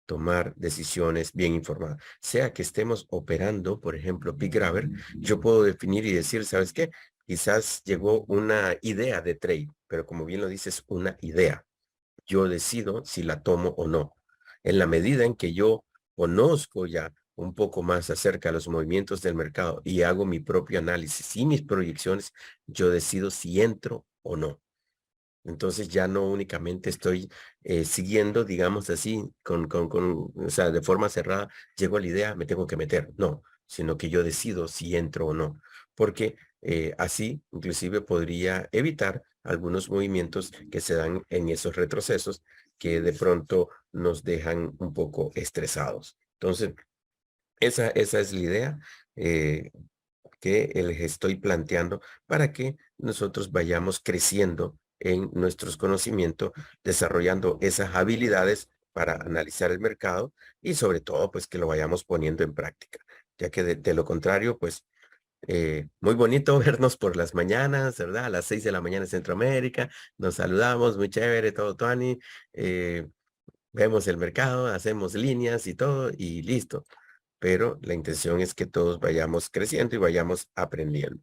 tomar decisiones bien informadas. Sea que estemos operando, por ejemplo, Big Grabber, yo puedo definir y decir, ¿sabes qué? Quizás llegó una idea de trade, pero como bien lo dices, una idea. Yo decido si la tomo o no. En la medida en que yo conozco ya un poco más acerca de los movimientos del mercado y hago mi propio análisis y mis proyecciones, yo decido si entro o no. Entonces ya no únicamente estoy siguiendo, digamos así, o sea, de forma cerrada, llego a la idea, me tengo que meter. No, sino que yo decido si entro o no. Porque así, inclusive, podría evitar algunos movimientos que se dan en esos retrocesos que de pronto nos dejan un poco estresados. Entonces, esa es la idea. Que les estoy planteando para que nosotros vayamos creciendo en nuestros conocimientos, desarrollando esas habilidades para analizar el mercado y sobre todo, pues que lo vayamos poniendo en práctica, ya que de lo contrario, pues muy bonito vernos por las mañanas, ¿verdad? A las 6 de la mañana en Centroamérica, nos saludamos, muy chévere, todo, Tony, vemos el mercado, hacemos líneas y todo y listo, pero la intención es que todos vayamos creciendo y vayamos aprendiendo.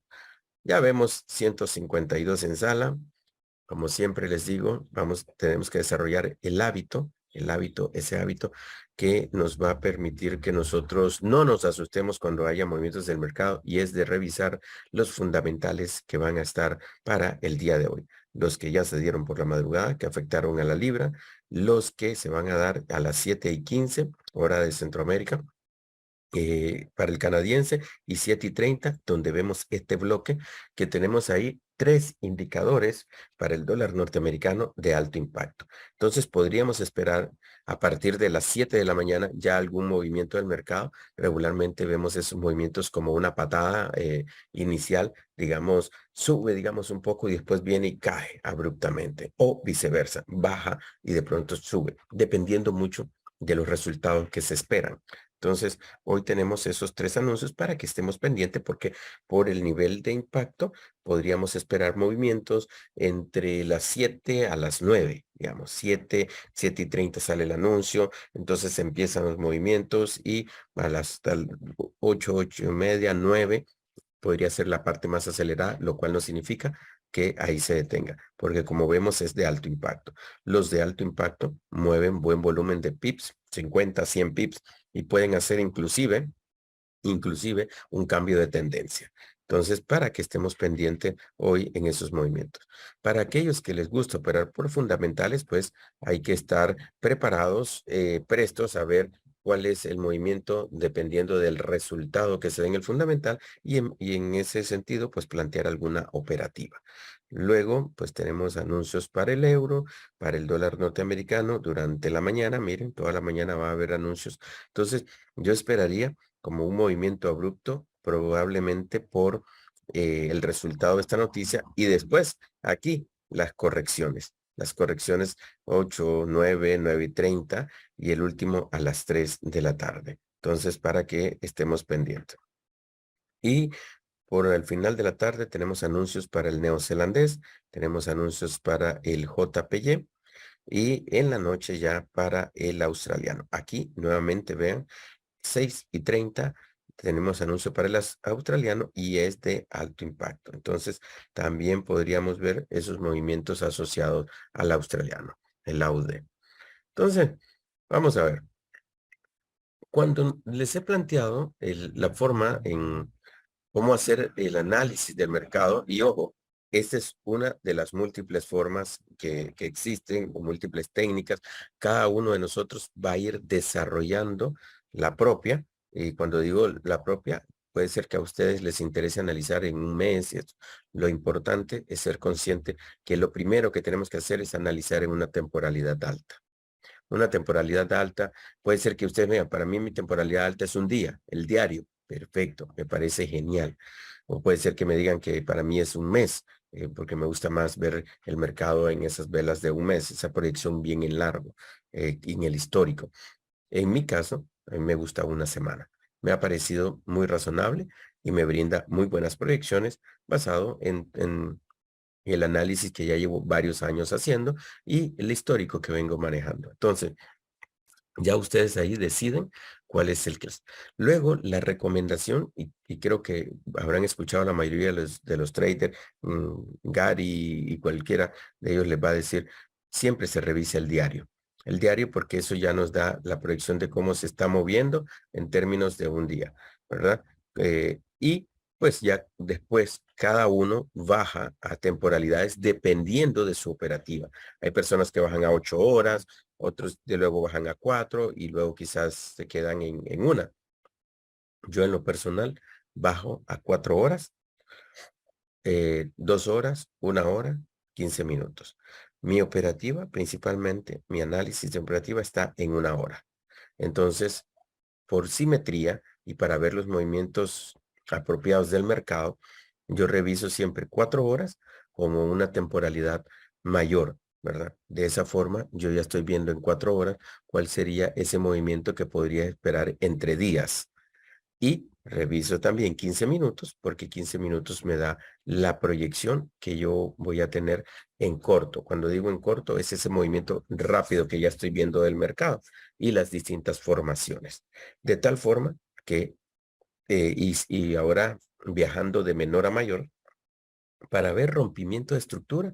Ya vemos 152 en sala. Como siempre les digo, tenemos que desarrollar ese hábito que nos va a permitir que nosotros no nos asustemos cuando haya movimientos del mercado y es de revisar los fundamentales que van a estar para el día de hoy. Los que ya se dieron por la madrugada, que afectaron a la libra, los que se van a dar a las 7:15, hora de Centroamérica, para el canadiense y 7:30, donde vemos este bloque que tenemos ahí tres indicadores para el dólar norteamericano de alto impacto. Entonces podríamos esperar a partir de las 7 de la mañana ya algún movimiento del mercado. Regularmente vemos esos movimientos como una patada inicial, digamos, sube, digamos, un poco y después viene y cae abruptamente o viceversa, baja y de pronto sube, dependiendo mucho de los resultados que se esperan. Entonces, hoy tenemos esos tres anuncios para que estemos pendientes porque por el nivel de impacto podríamos esperar movimientos entre las 7 a las 9, digamos, 7:30 sale el anuncio, entonces empiezan los movimientos y a las tal 8:30, 9 podría ser la parte más acelerada, lo cual no significa que ahí se detenga, porque como vemos es de alto impacto. Los de alto impacto mueven buen volumen de pips, 50, 100 pips, y pueden hacer inclusive un cambio de tendencia. Entonces, para que estemos pendientes hoy en esos movimientos. Para aquellos que les gusta operar por fundamentales, pues hay que estar preparados, prestos a ver cuál es el movimiento dependiendo del resultado que se dé en el fundamental y en ese sentido, pues plantear alguna operativa. Luego, pues tenemos anuncios para el euro, para el dólar norteamericano durante la mañana. Miren, toda la mañana va a haber anuncios. Entonces, yo esperaría como un movimiento abrupto, probablemente por el resultado de esta noticia y después aquí las correcciones 8, 9, 9:30 y el último a las 3 de la tarde. Entonces, para que estemos pendientes. Y por el final de la tarde tenemos anuncios para el neozelandés, tenemos anuncios para el JPY y en la noche ya para el australiano. Aquí nuevamente vean 6:30 tenemos anuncio para el australiano y es de alto impacto. Entonces, también podríamos ver esos movimientos asociados al australiano, el AUD. Entonces, vamos a ver. Cuando les he planteado la forma en cómo hacer el análisis del mercado, y ojo, esta es una de las múltiples formas que existen, o múltiples técnicas, cada uno de nosotros va a ir desarrollando la propia, y cuando digo la propia, puede ser que a ustedes les interese analizar en un mes, y esto. Lo importante es ser consciente que lo primero que tenemos que hacer es analizar en una temporalidad alta. Una temporalidad alta, puede ser que ustedes vean, para mí mi temporalidad alta es un día, el diario. Perfecto, me parece genial. O puede ser que me digan que para mí es un mes, porque me gusta más ver el mercado en esas velas de un mes, esa proyección bien en largo, en el histórico. En mi caso, a mí me gusta una semana. Me ha parecido muy razonable y me brinda muy buenas proyecciones basado en el análisis que ya llevo varios años haciendo y el histórico que vengo manejando. Entonces, Ya ustedes ahí deciden cuál es el que es. Luego, la recomendación, y creo que habrán escuchado la mayoría de los traders, Gary y cualquiera de ellos les va a decir, siempre se revisa el diario. El diario porque eso ya nos da la proyección de cómo se está moviendo en términos de un día, ¿verdad? Y pues ya después cada uno baja a temporalidades dependiendo de su operativa. Hay personas que bajan a 8 horas, otros de luego bajan a 4 y luego quizás se quedan en una. Yo en lo personal bajo a 4 horas, 2 horas, 1 hora, 15 minutos. Mi operativa, principalmente, mi análisis de operativa está en 1 hora. Entonces, por simetría y para ver los movimientos apropiados del mercado, yo reviso siempre 4 horas como una temporalidad mayor, ¿verdad? De esa forma, yo ya estoy viendo en 4 horas cuál sería ese movimiento que podría esperar entre días. Y reviso también 15 minutos, porque 15 minutos me da la proyección que yo voy a tener en corto. Cuando digo en corto, es ese movimiento rápido que ya estoy viendo del mercado y las distintas formaciones. De tal forma que, y ahora viajando de menor a mayor, para ver rompimiento de estructura,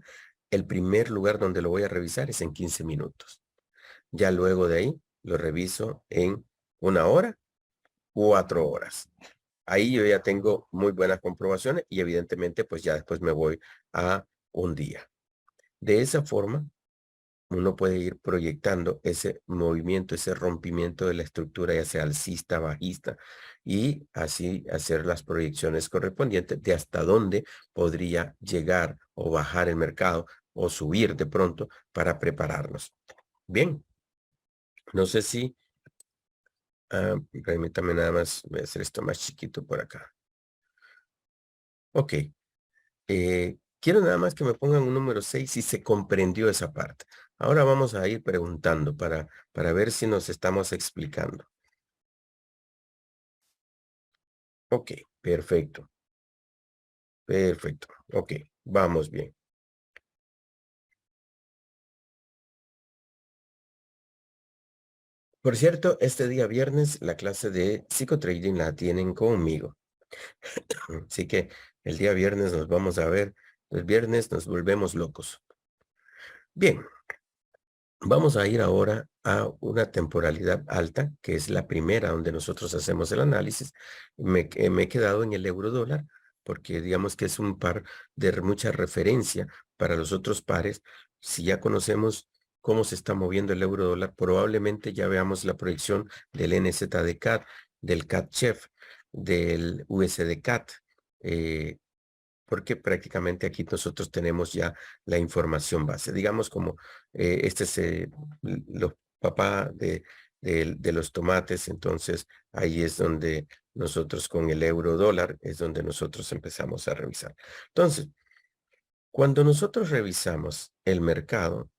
el primer lugar donde lo voy a revisar es en 15 minutos. Ya luego de ahí, lo reviso en 1 hora, 4 horas. Ahí yo ya tengo muy buenas comprobaciones y evidentemente pues ya después me voy a un día. De esa forma, uno puede ir proyectando ese movimiento, ese rompimiento de la estructura, ya sea alcista, bajista, y así hacer las proyecciones correspondientes de hasta dónde podría llegar o bajar el mercado o subir de pronto para prepararnos. Bien, no sé si, permítame nada más, voy a hacer esto más chiquito por acá. Ok. Quiero nada más que me pongan un número 6 si se comprendió esa parte. Ahora vamos a ir preguntando para ver si nos estamos explicando. Ok, perfecto, perfecto. Ok, vamos bien. Por cierto, este día viernes la clase de psicotrading la tienen conmigo. Así que el día viernes nos vamos a ver. El viernes nos volvemos locos. Bien, vamos a ir ahora a una temporalidad alta, que es la primera donde nosotros hacemos el análisis. Me he quedado en el euro dólar porque digamos que es un par de mucha referencia para los otros pares. Si ya conocemos cómo se está moviendo el euro dólar, probablemente ya veamos la proyección del NZD-CAD, del CAD-CHEF, del USD-CAD. Porque prácticamente aquí nosotros tenemos ya la información base. Digamos como este es los papá de los tomates, entonces ahí es donde nosotros con el euro dólar es donde nosotros empezamos a revisar. Entonces, cuando nosotros revisamos el mercado,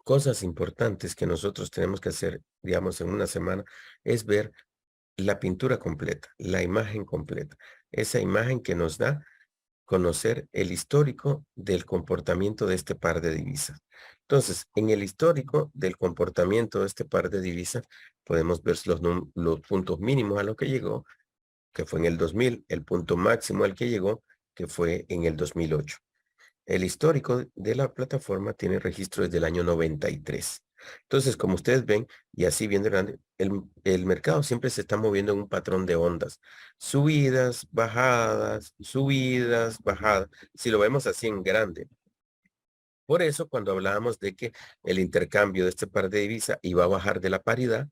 cosas importantes que nosotros tenemos que hacer, digamos, en una semana, es ver la pintura completa, la imagen completa, esa imagen que nos da conocer el histórico del comportamiento de este par de divisas. Entonces, en el histórico del comportamiento de este par de divisas, podemos ver los puntos mínimos a los que llegó, que fue en el 2000, el punto máximo al que llegó, que fue en el 2008. El histórico de la plataforma tiene registro desde el año 93. Entonces, como ustedes ven, y así viendo el mercado siempre se está moviendo en un patrón de ondas. Subidas, bajadas. Si lo vemos así en grande. Por eso, cuando hablábamos de que el intercambio de este par de divisas iba a bajar de la paridad,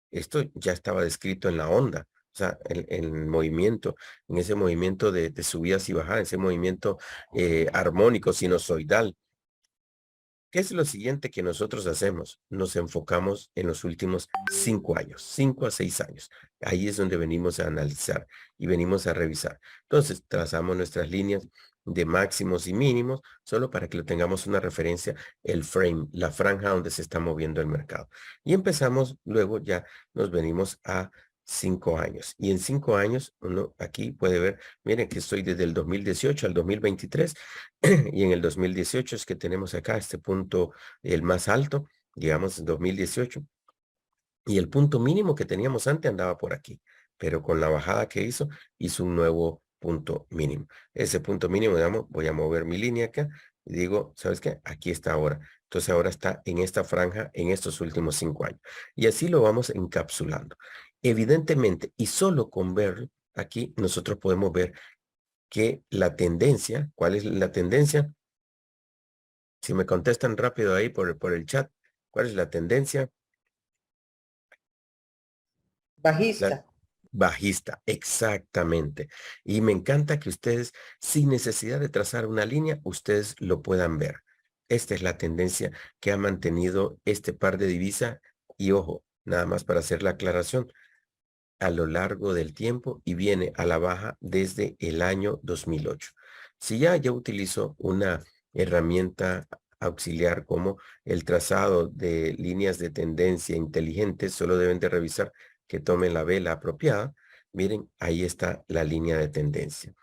esto ya estaba descrito en la onda. O sea, en movimiento, en ese movimiento de subidas y bajadas, ese movimiento armónico, sinusoidal. ¿Qué es lo siguiente que nosotros hacemos? Nos enfocamos en los últimos 5 años, 5 a 6 años. Ahí es donde venimos a analizar y venimos a revisar. Entonces, trazamos nuestras líneas de máximos y mínimos, solo para que lo tengamos una referencia, el frame, la franja donde se está moviendo el mercado. Y empezamos, luego ya nos venimos a 5 años. Y en 5 años, uno aquí puede ver, miren que estoy desde el 2018 al 2023 y en el 2018 es que tenemos acá este punto, el más alto, digamos, en 2018. Y el punto mínimo que teníamos antes andaba por aquí, pero con la bajada que hizo un nuevo punto mínimo. Ese punto mínimo, digamos, voy a mover mi línea acá y digo, ¿sabes qué? Aquí está ahora. Entonces ahora está en esta franja en estos últimos 5 años. Y así lo vamos encapsulando. Evidentemente, y solo con ver aquí, nosotros podemos ver que la tendencia, ¿cuál es la tendencia? Si me contestan rápido ahí por el chat, ¿cuál es la tendencia? La Bajista. bajista, exactamente. Y me encanta que ustedes, sin necesidad de trazar una línea, ustedes lo puedan ver. Esta es la tendencia que ha mantenido este par de divisas. Y ojo, nada más para hacer la aclaración, a lo largo del tiempo y viene a la baja desde el año 2008. Si ya utilizo una herramienta auxiliar como el trazado de líneas de tendencia inteligentes, solo deben de revisar que tomen la vela apropiada. Miren, ahí está la línea de tendencia.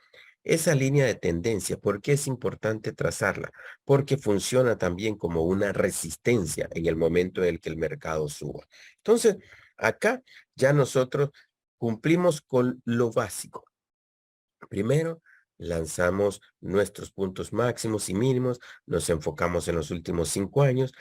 Esa línea de tendencia, ¿por qué es importante trazarla? Porque funciona también como una resistencia en el momento en el que el mercado suba. Entonces, acá ya nosotros cumplimos con lo básico. Primero, lanzamos nuestros puntos máximos y mínimos, nos enfocamos en los últimos 5 años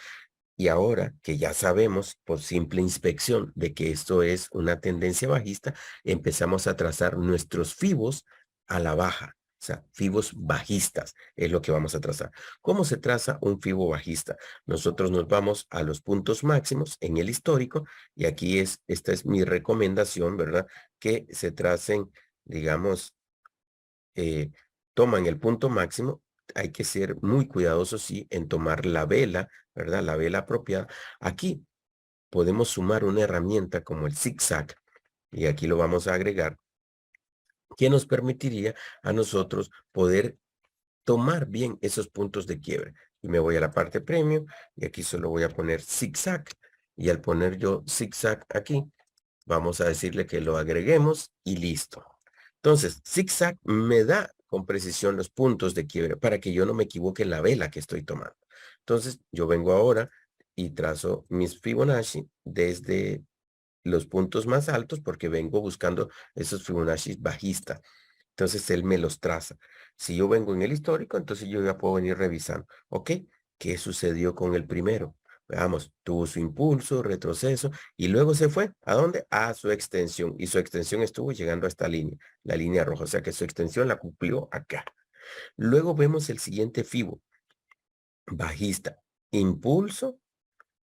y ahora que ya sabemos por simple inspección de que esto es una tendencia bajista, empezamos a trazar nuestros fibos a la baja. O sea, fibos bajistas es lo que vamos a trazar. ¿Cómo se traza un fibo bajista? Nosotros nos vamos a los puntos máximos en el histórico y aquí esta es mi recomendación, ¿verdad? Que se tracen, digamos, eh, toman el punto máximo, hay que ser muy cuidadosos, sí, en tomar la vela, ¿verdad? La vela apropiada. Aquí podemos sumar una herramienta como el zigzag, y aquí lo vamos a agregar, que nos permitiría a nosotros poder tomar bien esos puntos de quiebre. Y me voy a la parte premium, y aquí solo voy a poner zigzag, y al poner yo zigzag aquí, vamos a decirle que lo agreguemos y listo. Entonces, zigzag me da con precisión los puntos de quiebre para que yo no me equivoque en la vela que estoy tomando. Entonces, yo vengo ahora y trazo mis Fibonacci desde los puntos más altos porque vengo buscando esos Fibonacci bajistas. Entonces, él me los traza. Si yo vengo en el histórico, entonces yo ya puedo venir revisando. ¿Ok? ¿Qué sucedió con el primero? Veamos, tuvo su impulso, retroceso, y luego se fue. ¿A dónde? A su extensión. Y su extensión estuvo llegando a esta línea, la línea roja. O sea que su extensión la cumplió acá. Luego vemos el siguiente fibo, bajista. Impulso,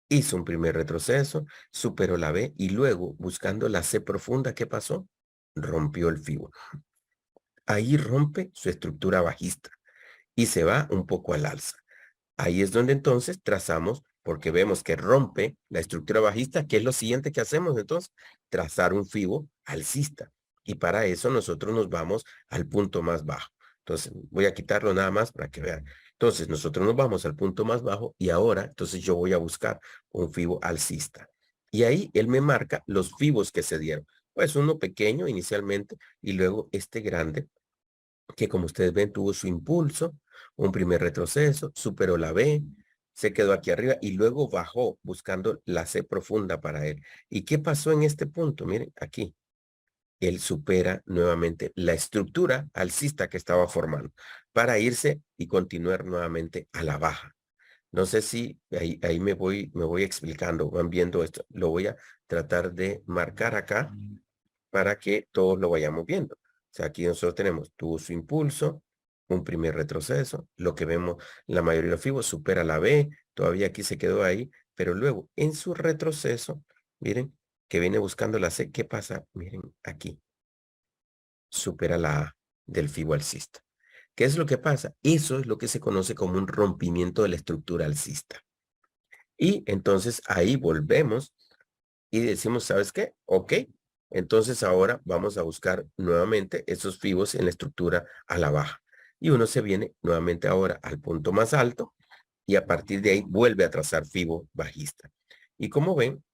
hizo un primer retroceso, superó la B y luego, buscando la C profunda, ¿qué pasó? Rompió el fibo. Ahí rompe su estructura bajista y se va un poco al alza. Ahí es donde entonces trazamos, porque vemos que rompe la estructura bajista, ¿qué es lo siguiente que hacemos entonces? Trazar un fibo alcista. Y para eso nosotros nos vamos al punto más bajo. Entonces, voy a quitarlo nada más para que vean. Entonces, nosotros nos vamos al punto más bajo y ahora, entonces yo voy a buscar un fibo alcista. Y ahí él me marca los fibos que se dieron. Pues uno pequeño inicialmente y luego este grande que como ustedes ven tuvo su impulso, un primer retroceso, superó la B, se quedó aquí arriba y luego bajó buscando la C profunda para él. ¿Y qué pasó en este punto? Miren, aquí. Él supera nuevamente la estructura alcista que estaba formando para irse y continuar nuevamente a la baja. No sé si ahí me voy explicando, van viendo esto. Lo voy a tratar de marcar acá para que todos lo vayamos viendo. O sea, aquí nosotros tenemos, tuvo su impulso, un primer retroceso, lo que vemos, la mayoría de los fibos supera la B, todavía aquí se quedó ahí, pero luego en su retroceso, miren, que viene buscando la C, ¿qué pasa? Miren, aquí, supera la A del fibo alcista. ¿Qué es lo que pasa? Eso es lo que se conoce como un rompimiento de la estructura alcista. Y entonces ahí volvemos y decimos, ¿sabes qué? Ok, entonces ahora vamos a buscar nuevamente esos fibos en la estructura a la baja. Y uno se viene nuevamente ahora al punto más alto y a partir de ahí vuelve a trazar fibo bajista. Y como ven,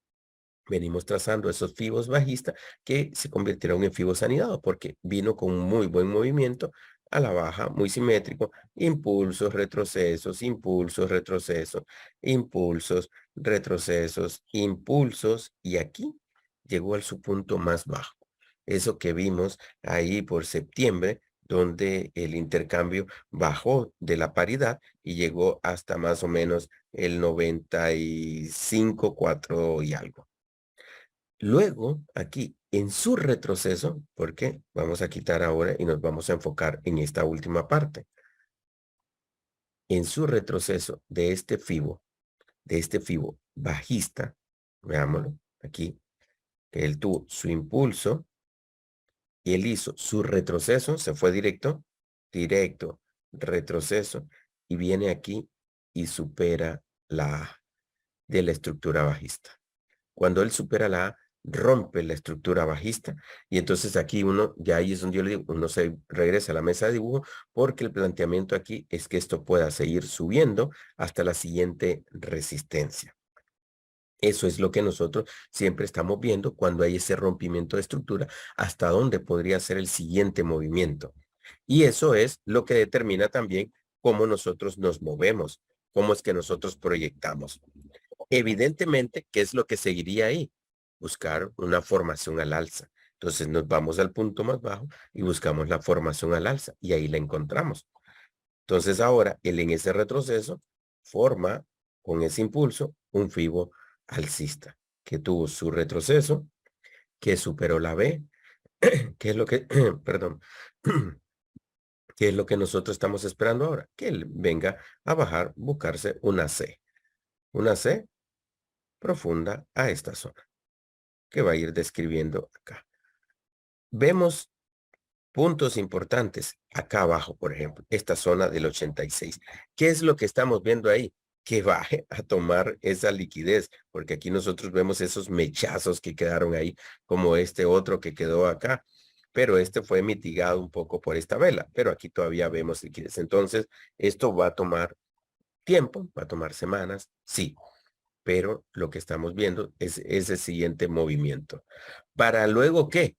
venimos trazando esos fibos bajistas que se convirtieron en fibos anidados porque vino con un muy buen movimiento a la baja, muy simétrico, impulsos, retrocesos, impulsos, retrocesos, impulsos, retrocesos, impulsos, y aquí llegó al su punto más bajo. Eso que vimos ahí por septiembre, donde el intercambio bajó de la paridad y llegó hasta más o menos el 95, 4 y algo. Luego, aquí en su retroceso, porque vamos a quitar ahora y nos vamos a enfocar en esta última parte. En su retroceso de este FIBO bajista, veámoslo aquí, que él tuvo su impulso y él hizo su retroceso, se fue directo, directo, retroceso, y viene aquí y supera la A de la estructura bajista. Cuando él supera la A, rompe la estructura bajista y entonces aquí uno, ya ahí es donde yo le digo, uno se regresa a la mesa de dibujo porque el planteamiento aquí es que esto pueda seguir subiendo hasta la siguiente resistencia. Eso es lo que nosotros siempre estamos viendo cuando hay ese rompimiento de estructura, hasta dónde podría ser el siguiente movimiento. Y eso es lo que determina también cómo nosotros nos movemos, cómo es que nosotros proyectamos. Evidentemente, ¿qué es lo que seguiría ahí? Buscar una formación al alza. Entonces nos vamos al punto más bajo y buscamos la formación al alza y ahí la encontramos. Entonces ahora él en ese retroceso forma con ese impulso un FIBO alcista que tuvo su retroceso, que superó la B, que es lo que, perdón, que es lo que nosotros estamos esperando ahora, que él venga a bajar, buscarse una C profunda a esta zona, que va a ir describiendo acá. Vemos puntos importantes acá abajo, por ejemplo, esta zona del 86. ¿Qué es lo que estamos viendo ahí? Que baje a tomar esa liquidez, porque aquí nosotros vemos esos mechazos que quedaron ahí, como este otro que quedó acá, pero este fue mitigado un poco por esta vela, pero aquí todavía vemos liquidez. Entonces, esto va a tomar tiempo, va a tomar semanas, sí, pero lo que estamos viendo es ese siguiente movimiento. ¿Para luego qué?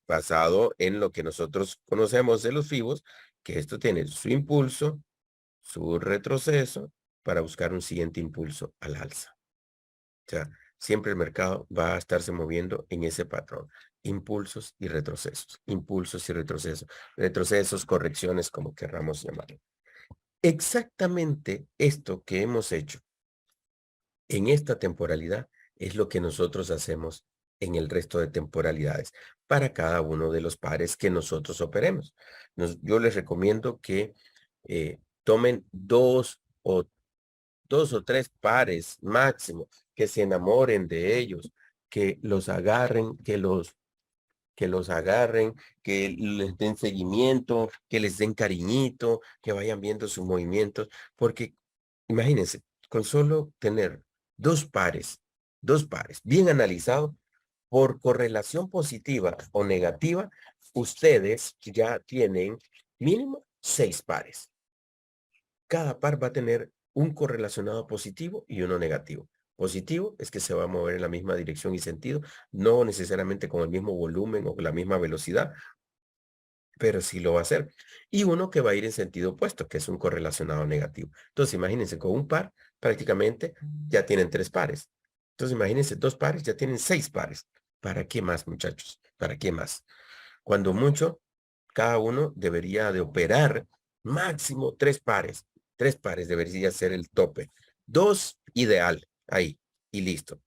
Basado en lo que nosotros conocemos de los FIBOs, que esto tiene su impulso, su retroceso, para buscar un siguiente impulso al alza. O sea, siempre el mercado va a estarse moviendo en ese patrón. Impulsos y retrocesos, impulsos y retrocesos, retrocesos, correcciones, como querramos llamarlo. Exactamente esto que hemos hecho en esta temporalidad es lo que nosotros hacemos en el resto de temporalidades para cada uno de los pares que nosotros operemos. Yo les recomiendo que tomen dos o tres pares máximo, que se enamoren de ellos, que los agarren, que los agarren, que les den seguimiento, que les den cariñito, que vayan viendo sus movimientos, porque imagínense, con solo tener dos pares bien analizados, por correlación positiva o negativa, ustedes ya tienen mínimo 6 pares. Cada par va a tener un correlacionado positivo y uno negativo. Positivo es que se va a mover en la misma dirección y sentido, no necesariamente con el mismo volumen o con la misma velocidad, pero sí lo va a hacer. Y uno que va a ir en sentido opuesto, que es un correlacionado negativo. Entonces, imagínense, con un par, prácticamente ya tienen 3 pares. Entonces, imagínense, 2 pares, ya tienen 6 pares. ¿Para qué más, muchachos? ¿Para qué más? Cuando mucho, cada uno debería de operar máximo 3 pares. 3 pares debería ser el tope. 2 ideal, ahí, y listo.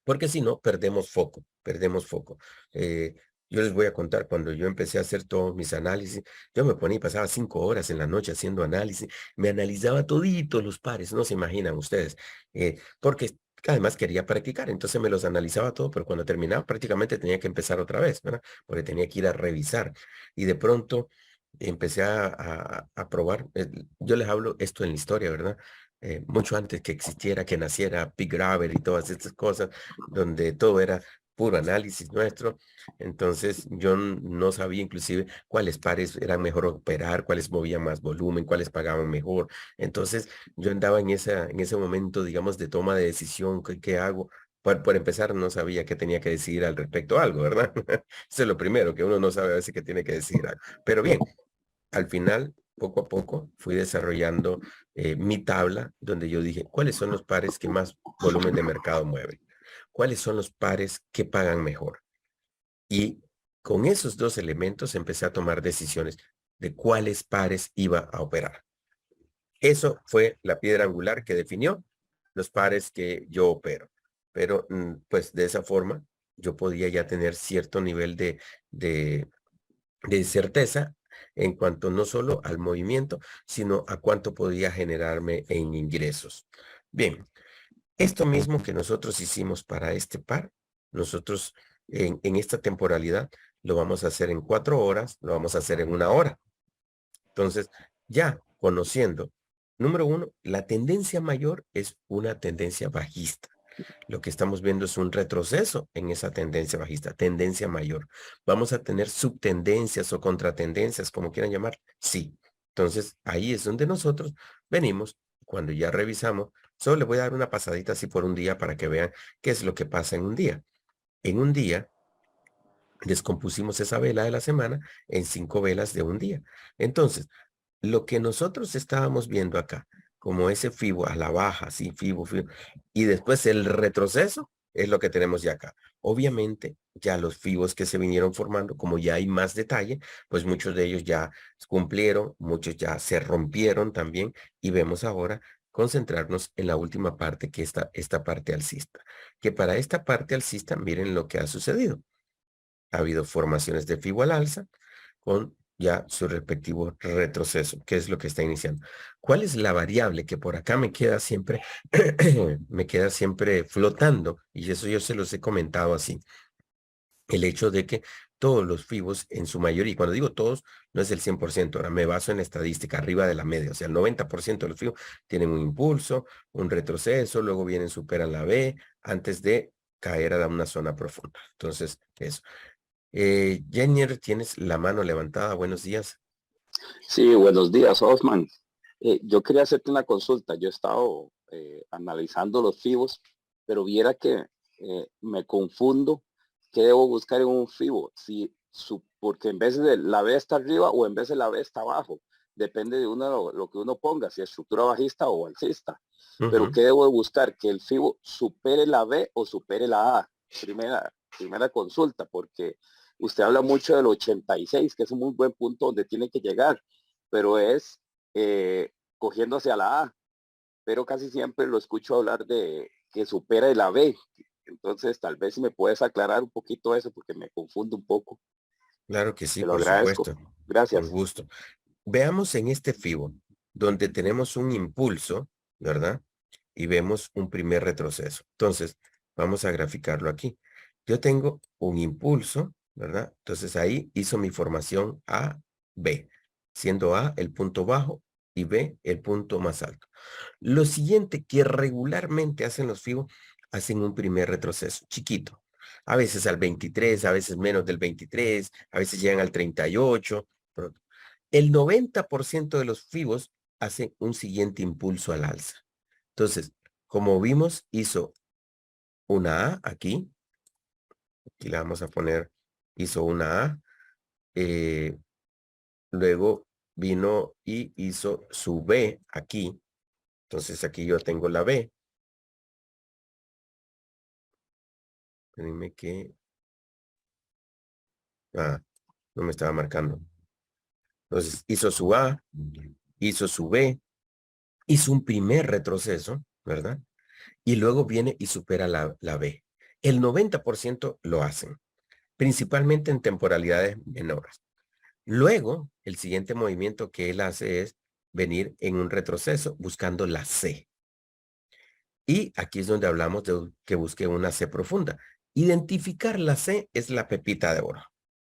Porque si no, perdemos foco, perdemos foco. Yo les voy a contar, cuando yo empecé a hacer todos mis análisis, yo me ponía y pasaba 5 horas en la noche haciendo análisis, me analizaba toditos los pares, no se imaginan ustedes, porque además quería practicar, entonces me los analizaba todo, pero cuando terminaba prácticamente tenía que empezar otra vez, ¿verdad? Porque tenía que ir a revisar. Y de pronto empecé a probar, yo les hablo esto en la historia, ¿verdad? Mucho antes que existiera, que naciera Big Gravel y todas estas cosas, donde todo era puro análisis nuestro. Entonces yo no sabía inclusive cuáles pares eran mejor operar, cuáles movían más volumen, cuáles pagaban mejor. Entonces yo andaba en ese momento, digamos, de toma de decisión, ¿qué hago? Por empezar, no sabía qué tenía que decir al respecto a algo, ¿verdad? Eso es lo primero, que uno no sabe a veces que tiene que decir algo. Pero bien, al final, poco a poco, fui desarrollando mi tabla donde yo dije, ¿cuáles son los pares que más volumen de mercado mueven? ¿Cuáles son los pares que pagan mejor? Y con esos dos elementos empecé a tomar decisiones de cuáles pares iba a operar. Eso fue la piedra angular que definió los pares que yo opero. Pero pues de esa forma yo podía ya tener cierto nivel de, de certeza en cuanto no solo al movimiento, sino a cuánto podía generarme en ingresos. Bien, esto mismo que nosotros hicimos para este par, nosotros en esta temporalidad lo vamos a hacer en 4 horas, lo vamos a hacer en 1 hora. Entonces, ya conociendo, número uno, la tendencia mayor es una tendencia bajista. Lo que estamos viendo es un retroceso en esa tendencia bajista, tendencia mayor. ¿Vamos a tener subtendencias o contratendencias, como quieran llamar? Sí. Entonces, ahí es donde nosotros venimos, cuando ya revisamos, solo le voy a dar una pasadita así por un día para que vean qué es lo que pasa en un día. En un día, descompusimos esa vela de la semana en 5 velas de un día. Entonces, lo que nosotros estábamos viendo acá, como ese FIBO a la baja, sí, FIBO, y después el retroceso, es lo que tenemos ya acá. Obviamente, ya los FIBOs que se vinieron formando, como ya hay más detalle, pues muchos de ellos ya cumplieron, muchos ya se rompieron también, y vemos ahora concentrarnos en la última parte, que esta parte alcista. Que para esta parte alcista, miren lo que ha sucedido. Ha habido formaciones de FIBO al alza, con ya su respectivo retroceso, que es lo que está iniciando. ¿Cuál es la variable que por acá me queda siempre, me queda siempre flotando? Y eso yo se los he comentado así. El hecho de que todos los FIBOs en su mayoría, y cuando digo todos, no es el 100%, ahora me baso en estadística arriba de la media, o sea, el 90% de los FIBOs tienen un impulso, un retroceso, luego vienen, superan la B, antes de caer a una zona profunda. Entonces, eso. Jennifer, tienes la mano levantada. Buenos días. Sí, buenos días, Osman. Yo quería hacerte una consulta. Yo he estado analizando los FIBOs, pero viera que me confundo. ¿Qué debo buscar en un FIBO? Porque en vez de la B está arriba o en vez de la B está abajo. Depende de uno lo que uno ponga, si es estructura bajista o alcista. Pero Ujú. ¿qué debo de buscar? ¿Que el FIBO supere la B o supere la A? Primera consulta, porque usted habla mucho del 86, que es un muy buen punto donde tiene que llegar, pero es cogiendo hacia la A, pero casi siempre lo escucho hablar de que supera el A B. Entonces, tal vez si me puedes aclarar un poquito eso, porque me confundo un poco. Claro que sí, Te lo por agradezco. supuesto. Con Gracias. gusto. Veamos en este FIBO, donde tenemos un impulso, ¿verdad? Y vemos un primer retroceso. Entonces, vamos a graficarlo aquí. Yo tengo un impulso, ¿verdad? Entonces ahí hizo mi formación A, B, siendo A el punto bajo y B el punto más alto. Lo siguiente que regularmente hacen los FIBO, hacen un primer retroceso chiquito. A veces al 23, a veces menos del 23, a veces llegan al 38. Pero el 90% de los FIBOs hacen un siguiente impulso al alza. Entonces, como vimos, hizo una A aquí. Aquí le vamos a poner, hizo una A. eh, Luego vino y hizo su B aquí. Entonces aquí yo tengo la B. Espérenme que... Ah, no me estaba marcando. Entonces hizo su A, hizo su B, hizo un primer retroceso, ¿verdad? Y luego viene y supera la B. El 90% lo hacen, principalmente en temporalidades menores. Luego, el siguiente movimiento que él hace es venir en un retroceso buscando la C. Y aquí es donde hablamos de que busque una C profunda. Identificar la C es la pepita de oro.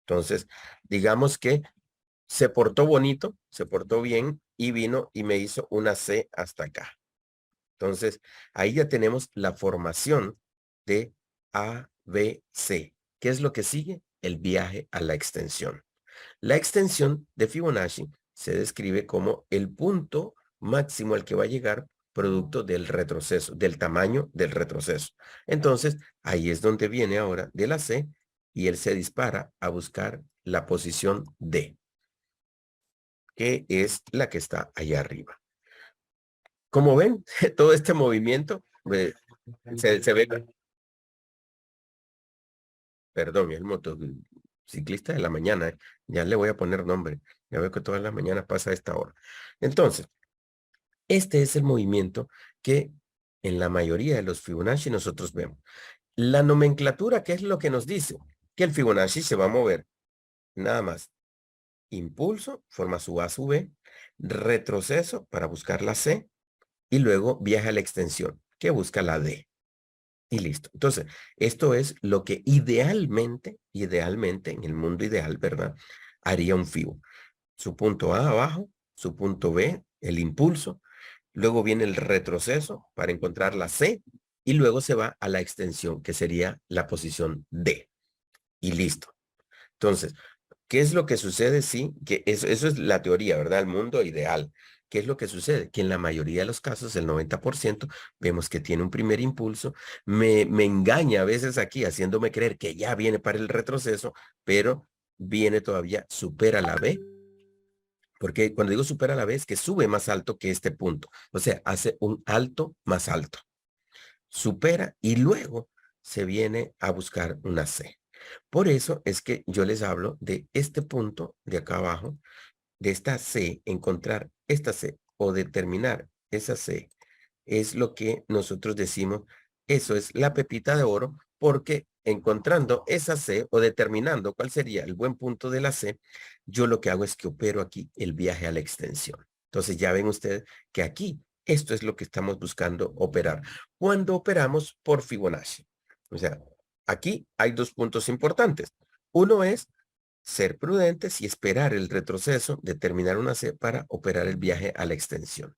Entonces, digamos que se portó bonito, se portó bien y vino y me hizo una C hasta acá. Entonces, ahí ya tenemos la formación de A, B, C. ¿Qué es lo que sigue? El viaje a la extensión. La extensión de Fibonacci se describe como el punto máximo al que va a llegar producto del retroceso, del tamaño del retroceso. Entonces, ahí es donde viene ahora de la C y él se dispara a buscar la posición D. que es la que está allá arriba. Como ven, todo este movimiento se ve, perdón, el motociclista de la mañana, ya le voy a poner nombre, ya veo que todas las mañanas pasa a esta hora. Entonces, este es el movimiento que en la mayoría de los Fibonacci nosotros vemos. La nomenclatura, ¿qué es lo que nos dice? Que el Fibonacci se va a mover, nada más. Impulso, forma su A, su B, retroceso para buscar la C, y luego viaja a la extensión, que busca la D. Y listo. Entonces, esto es lo que idealmente, en el mundo ideal, ¿verdad? Haría un FIBO. Su punto A abajo, su punto B, el impulso, luego viene el retroceso para encontrar la C, y luego se va a la extensión, que sería la posición D. Y listo. Entonces, ¿qué es lo que sucede? Sí, que eso es la teoría, ¿verdad? El mundo ideal. ¿Qué es lo que sucede? Que en la mayoría de los casos, el 90%, vemos que tiene un primer impulso. Me engaña a veces aquí, haciéndome creer que ya viene para el retroceso, pero viene todavía, supera la B. Porque cuando digo supera la B, es que sube más alto que este punto. O sea, hace un alto más alto. Supera y luego se viene a buscar una C. Por eso es que yo les hablo de este punto de acá abajo, de esta C, encontrar esta C o determinar esa C, es lo que nosotros decimos, eso es la pepita de oro, porque encontrando esa C o determinando cuál sería el buen punto de la C, yo lo que hago es que opero aquí el viaje a la extensión. Entonces ya ven ustedes que aquí esto es lo que estamos buscando operar cuando operamos por Fibonacci. O sea, aquí hay dos puntos importantes. Uno es ser prudentes y esperar el retroceso, determinar una C para operar el viaje a la extensión.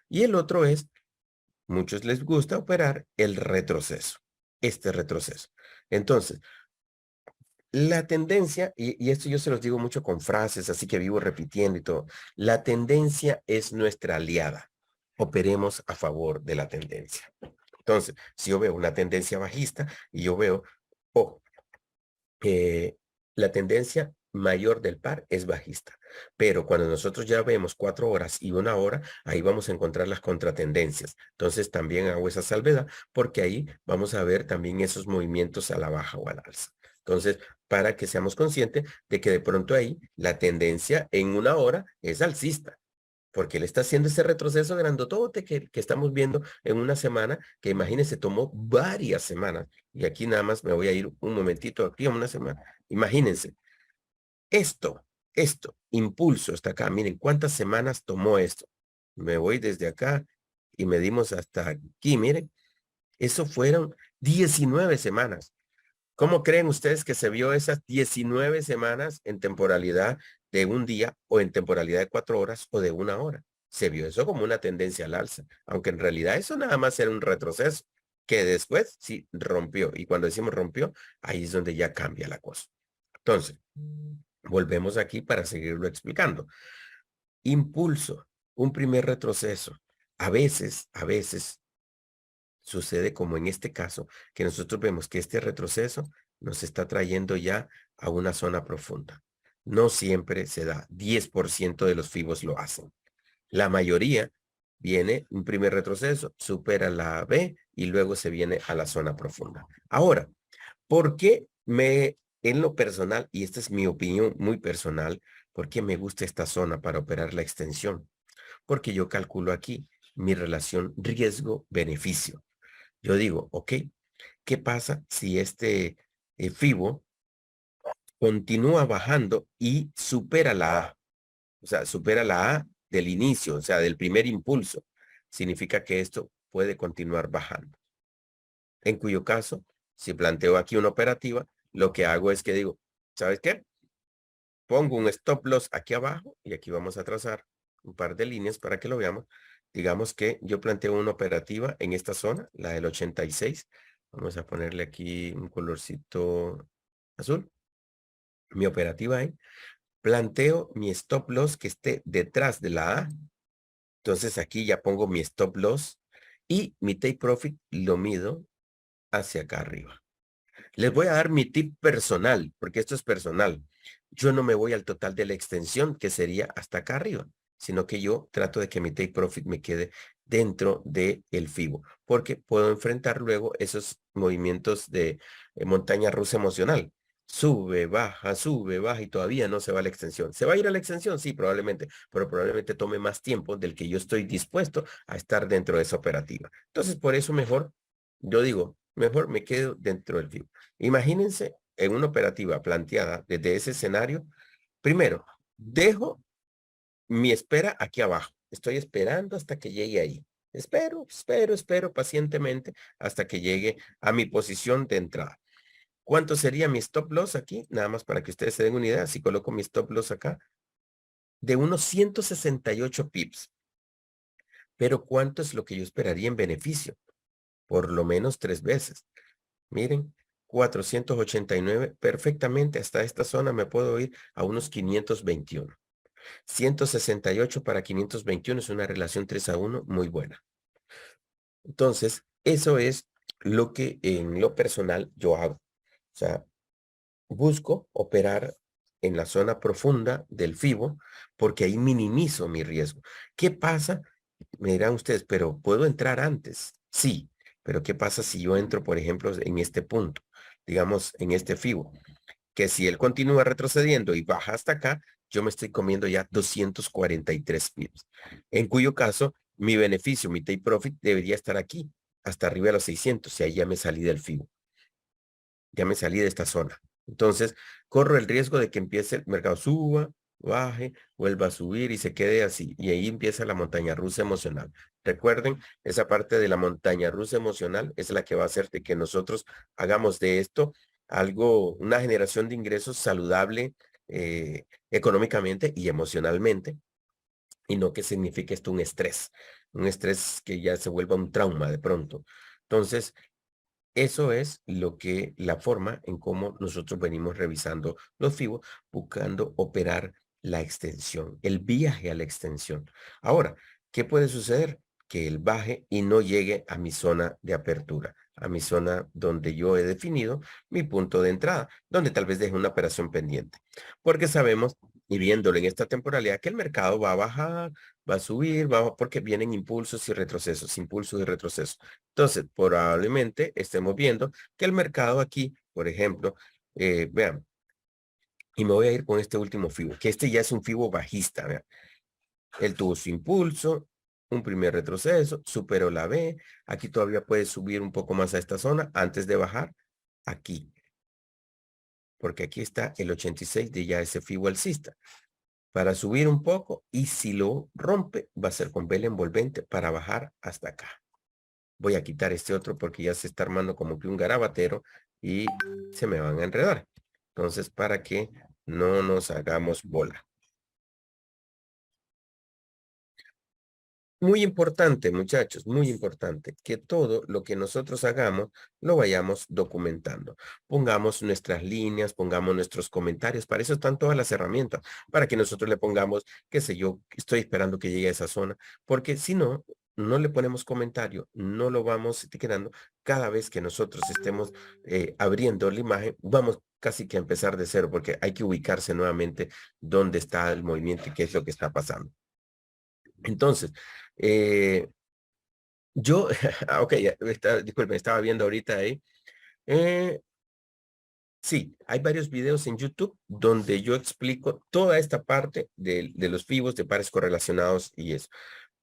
Y el otro es, muchos les gusta operar el retroceso, este retroceso. Entonces, la tendencia, y esto yo se los digo mucho con frases, así que vivo repitiendo y todo, la tendencia es nuestra aliada. Operemos a favor de la tendencia. Entonces, si yo veo una tendencia bajista y yo veo, oh, la tendencia mayor del par es bajista. Pero cuando nosotros ya vemos 4 horas y 1 hora, ahí vamos a encontrar las contratendencias. Entonces también hago esa salvedad porque ahí vamos a ver también esos movimientos a la baja o al alza. Entonces, para que seamos conscientes de que de pronto ahí la tendencia en 1 hora es alcista, porque él está haciendo ese retroceso grandotote que estamos viendo en una semana, que imagínense, tomó varias semanas. Y aquí nada más me voy a ir un momentito aquí en una semana. Imagínense, impulso hasta acá. Miren cuántas semanas tomó esto. Me voy desde acá y medimos hasta aquí, miren. Eso fueron 19 semanas. ¿Cómo creen ustedes que se vio esas 19 semanas en temporalidad de un día o en temporalidad de 4 horas o de 1 hora? Se vio eso como una tendencia al alza, aunque en realidad eso nada más era un retroceso, que después sí rompió. Y cuando decimos rompió, ahí es donde ya cambia la cosa. Entonces, volvemos aquí para seguirlo explicando. Impulso, un primer retroceso. A veces sucede como en este caso, que nosotros vemos que este retroceso nos está trayendo ya a una zona profunda. No siempre se da, 10% de los FIBOs lo hacen. La mayoría viene un primer retroceso, supera la B y luego se viene a la zona profunda. Ahora, ¿por qué en lo personal, y esta es mi opinión muy personal, por qué me gusta esta zona para operar la extensión? Porque yo calculo aquí mi relación riesgo-beneficio. Yo digo, ok, ¿qué pasa si este FIBO continúa bajando y supera la A? O sea, supera la A del inicio, o sea, del primer impulso. Significa que esto puede continuar bajando. En cuyo caso, si planteo aquí una operativa, lo que hago es que digo, ¿sabes qué? Pongo un stop loss aquí abajo y aquí vamos a trazar un par de líneas para que lo veamos. Digamos que yo planteo una operativa en esta zona, la del 86. Vamos a ponerle aquí un colorcito azul. Mi operativa ahí. Planteo mi stop loss que esté detrás de la A. Entonces aquí ya pongo mi stop loss y mi take profit lo mido hacia acá arriba. Les voy a dar mi tip personal, porque esto es personal. yo no me voy al total de la extensión, que sería hasta acá arriba, sino que yo trato de que mi take profit me quede dentro del FIBO, porque puedo enfrentar luego esos movimientos de montaña rusa emocional. Sube, baja y todavía no se va a la extensión. ¿Se va a ir a la extensión? Sí, probablemente, pero probablemente tome más tiempo del que yo estoy dispuesto a estar dentro de esa operativa. Entonces, por eso mejor, yo digo, mejor me quedo dentro del FIBO. Imagínense en una operativa planteada desde ese escenario. Primero, dejo mi espera aquí abajo. Estoy esperando hasta que llegue ahí. Espero pacientemente hasta que llegue a mi posición de entrada. ¿Cuánto sería mi stop loss aquí? Nada más para que ustedes se den una idea. Si coloco mi stop loss acá, de unos 168 pips. Pero ¿cuánto es lo que yo esperaría en beneficio? Por lo menos 3 veces. Miren, 489, perfectamente hasta esta zona me puedo ir a unos 521. 168 para 521 es una relación 3-1 muy buena. Entonces, eso es lo que en lo personal yo hago. O sea, busco operar en la zona profunda del FIBO porque ahí minimizo mi riesgo. ¿Qué pasa? Me dirán ustedes, pero ¿puedo entrar antes? Sí, pero ¿qué pasa si yo entro, por ejemplo, en este punto? Digamos, en este FIBO, que si él continúa retrocediendo y baja hasta acá, yo me estoy comiendo ya 243 pips, en cuyo caso mi beneficio, mi take profit debería estar aquí, hasta arriba de los 600, y ahí ya me salí del FIBO, ya me salí de esta zona. Entonces, corro el riesgo de que empiece el mercado suba, baje, vuelva a subir y se quede así. Y ahí empieza la montaña rusa emocional. Recuerden, esa parte de la montaña rusa emocional es la que va a hacer de que nosotros hagamos de esto algo, una generación de ingresos saludable económicamente y emocionalmente, y no que signifique esto un estrés que ya se vuelva un trauma de pronto. Entonces, eso es la forma en cómo nosotros venimos revisando los FIBO, buscando operar la extensión, el viaje a la extensión. Ahora, ¿qué puede suceder? Que él baje y no llegue a mi zona de apertura, a mi zona donde yo he definido mi punto de entrada, donde tal vez deje una operación pendiente. Porque sabemos, y viéndolo en esta temporalidad, que el mercado va a bajar, va a subir, porque vienen impulsos y retrocesos, impulsos y retrocesos. Entonces, probablemente estemos viendo que el mercado aquí, por ejemplo, vean, y me voy a ir con este último FIBO, que este ya es un FIBO bajista, vean. Él tuvo su impulso, un primer retroceso, superó la B, aquí todavía puede subir un poco más a esta zona antes de bajar aquí, porque aquí está el 86 de ya ese FIBO alcista, para subir un poco, y si lo rompe, va a ser con vela envolvente para bajar hasta acá. Voy a quitar este otro porque ya se está armando como que un garabatero y se me van a enredar. Entonces, para que no nos hagamos bola. Muy importante, muchachos, muy importante que todo lo que nosotros hagamos lo vayamos documentando. Pongamos nuestras líneas, pongamos nuestros comentarios. Para eso están todas las herramientas, para que nosotros le pongamos, qué sé yo, estoy esperando que llegue a esa zona, porque si no, no le ponemos comentario, no lo vamos etiquetando. Cada vez que nosotros estemos abriendo la imagen, vamos casi que a empezar de cero, porque hay que ubicarse nuevamente dónde está el movimiento y qué es lo que está pasando. Entonces, eh, yo, ok, disculpen, estaba viendo ahorita ahí. Eh, sí, hay varios videos en YouTube donde yo explico toda esta parte de los FIBOs, de pares correlacionados y eso.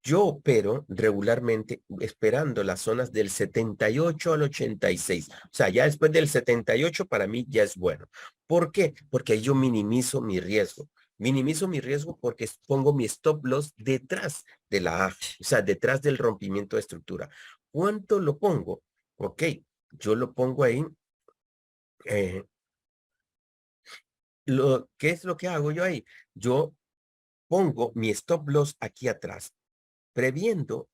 Yo opero regularmente esperando las zonas del 78 al 86. O sea, ya después del 78 para mí ya es bueno. ¿Por qué? Porque ahí yo minimizo mi riesgo. Minimizo mi riesgo porque pongo mi stop loss detrás de la A, o sea, detrás del rompimiento de estructura. ¿Cuánto lo pongo? Ok, yo lo pongo ahí. eh, ¿Qué es lo que hago yo ahí? Yo pongo mi stop loss aquí atrás, previendo,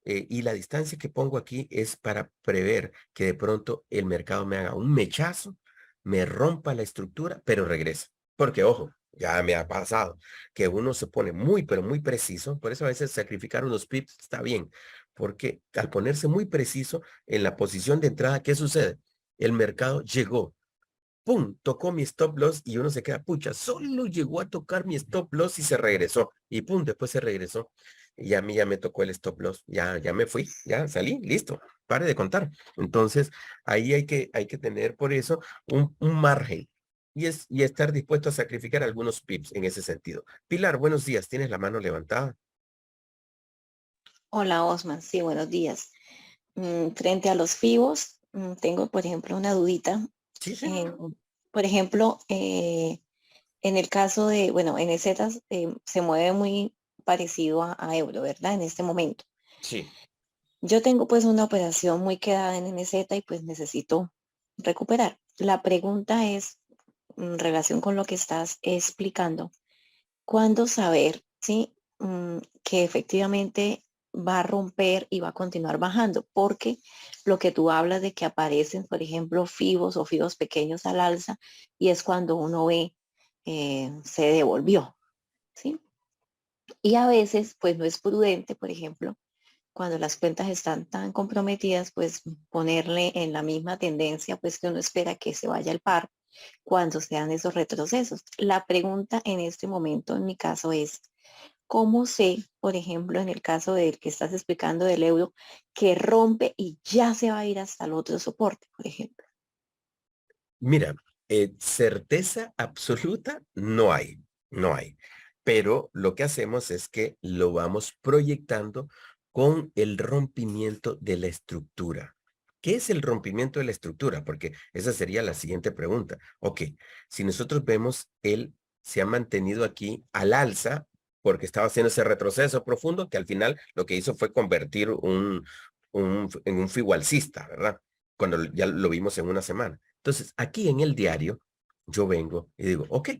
y la distancia que pongo aquí es para prever que de pronto el mercado me haga un mechazo, me rompa la estructura, pero regresa. Porque, ojo, ya me ha pasado que uno se pone muy, pero muy preciso. Por eso a veces sacrificar unos pips está bien, porque al ponerse muy preciso en la posición de entrada, ¿qué sucede? El mercado llegó. ¡pum! Tocó mi stop loss y uno se queda, pucha, solo llegó a tocar mi stop loss y se regresó. Y pum, después se regresó. Y a mí ya me tocó el stop loss. Ya me fui, ya salí, listo. Pare de contar. Entonces, ahí hay que tener por eso un margen. Y estar dispuesto a sacrificar algunos pips en ese sentido. Pilar, buenos días. ¿Tienes la mano levantada? Hola Osman, sí, buenos días. Frente a los FIBOS, tengo, por ejemplo, una dudita. Sí, sí. En- por ejemplo, en el caso de, bueno, NZ se mueve muy parecido a euro, ¿verdad? En este momento. Sí. Yo tengo pues una operación muy quedada en NZ y pues necesito recuperar. La pregunta es, en relación con lo que estás explicando, ¿cuándo saber, sí, que efectivamente va a romper y va a continuar bajando? Porque lo que tú hablas de que aparecen, por ejemplo, FIBOS o FIBOS pequeños al alza, y es cuando uno ve, se devolvió, ¿sí? Y a veces, pues no es prudente, por ejemplo, cuando las cuentas están tan comprometidas, pues ponerle en la misma tendencia, pues que uno espera que se vaya al par cuando se dan esos retrocesos. La pregunta en este momento, en mi caso, es, ¿cómo sé, por ejemplo, en el caso del que estás explicando del euro, que rompe y ya se va a ir hasta el otro soporte, por ejemplo? Mira, certeza absoluta no hay, no hay. Pero lo que hacemos es que lo vamos proyectando con el rompimiento de la estructura. ¿Qué es el rompimiento de la estructura? Porque esa sería la siguiente pregunta. Ok, si nosotros vemos, él se ha mantenido aquí al alza porque estaba haciendo ese retroceso profundo que al final lo que hizo fue convertir en un FIBO alcista, ¿verdad? Cuando ya lo vimos en una semana. Entonces, aquí en el diario, yo vengo y digo, ok,